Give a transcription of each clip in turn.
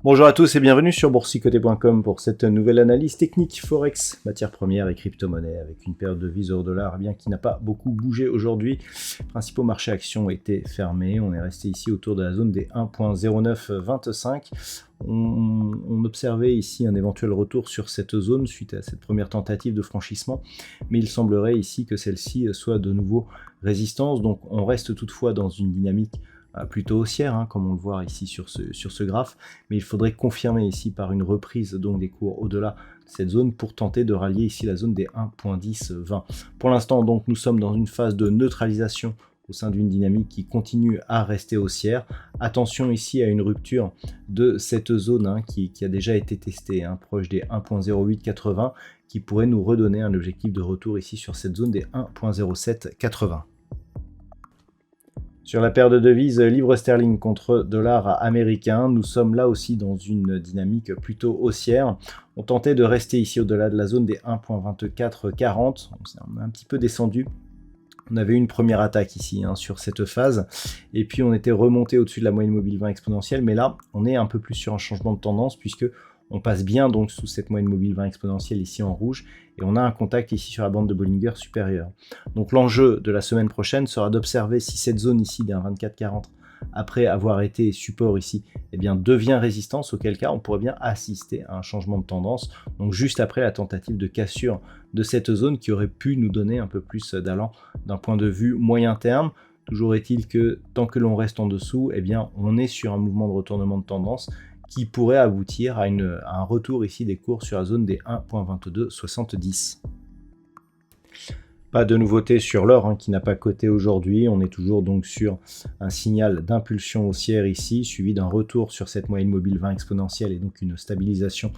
Bonjour à tous et bienvenue sur boursicoté.com pour cette nouvelle analyse technique Forex, matières premières et crypto-monnaie avec une paire de devises euro-dollar qui n'a pas beaucoup bougé aujourd'hui. Les principaux marchés actions étaient fermés, on est resté ici autour de la zone des 1.0925. On observait ici un éventuel retour sur cette zone suite à cette première tentative de franchissement, mais il semblerait ici que celle-ci soit de nouveau résistance, donc on reste toutefois dans une dynamique plutôt haussière, comme on le voit ici sur ce graphe, mais il faudrait confirmer ici par une reprise donc des cours au-delà de cette zone pour tenter de rallier ici la zone des 1.1020. Pour l'instant donc nous sommes dans une phase de neutralisation au sein d'une dynamique qui continue à rester haussière. Attention ici à une rupture de cette zone qui a déjà été testée, proche des 1.0880, qui pourrait nous redonner un objectif de retour ici sur cette zone des 1.0780. Sur la paire de devises livre sterling contre dollar américain, nous sommes là aussi dans une dynamique plutôt haussière. On tentait de rester ici au-delà de la zone des 1.2440, on a un petit peu descendu. On avait une première attaque ici sur cette phase, et puis on était remonté au-dessus de la moyenne mobile 20 exponentielle, mais là on est un peu plus sur un changement de tendance puisque on passe bien donc sous cette moyenne mobile 20 exponentielle ici en rouge, et on a un contact ici sur la bande de Bollinger supérieure. Donc l'enjeu de la semaine prochaine sera d'observer si cette zone ici d'un 24,40, après avoir été support ici, devient résistance, auquel cas on pourrait bien assister à un changement de tendance, donc juste après la tentative de cassure de cette zone qui aurait pu nous donner un peu plus d'allant d'un point de vue moyen terme. Toujours est-il que tant que l'on reste en dessous, on est sur un mouvement de retournement de tendance qui pourrait aboutir à un retour ici des cours sur la zone des 1.2270. Pas de nouveauté sur l'or qui n'a pas coté aujourd'hui, on est toujours donc sur un signal d'impulsion haussière ici, suivi d'un retour sur cette moyenne mobile 20 exponentielle et donc une stabilisation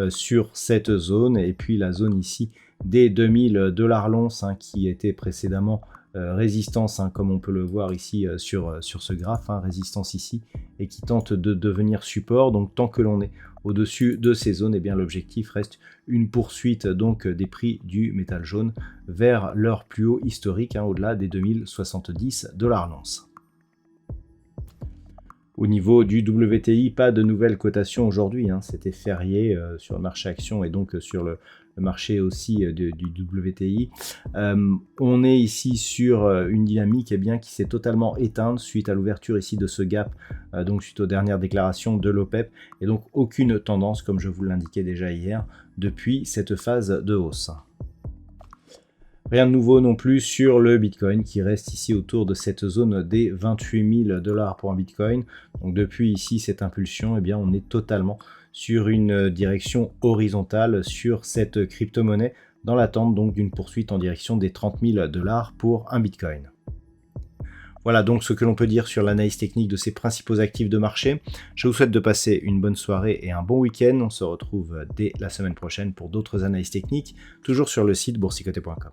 sur cette zone, et puis la zone ici des 2000 $ l'once qui était précédemment résistance, comme on peut le voir ici sur ce graphe, résistance ici, et qui tente de devenir support. Donc tant que l'on est au-dessus de ces zones, l'objectif reste une poursuite donc des prix du métal jaune vers leur plus haut historique, au-delà des 2070 $ l'once. Au niveau du WTI, pas de nouvelles cotations aujourd'hui, c'était férié sur le marché action et donc sur le marché aussi du WTI. On est ici sur une dynamique qui s'est totalement éteinte suite à l'ouverture ici de ce gap, donc suite aux dernières déclarations de l'OPEP, et donc aucune tendance, comme je vous l'indiquais déjà hier, depuis cette phase de hausse. Rien de nouveau non plus sur le Bitcoin qui reste ici autour de cette zone des 28 000 $ pour un Bitcoin. Donc depuis ici cette impulsion, on est totalement sur une direction horizontale sur cette crypto-monnaie dans l'attente donc d'une poursuite en direction des 30 000 $ pour un Bitcoin. Voilà donc ce que l'on peut dire sur l'analyse technique de ces principaux actifs de marché. Je vous souhaite de passer une bonne soirée et un bon week-end. On se retrouve dès la semaine prochaine pour d'autres analyses techniques, toujours sur le site boursicoté.com.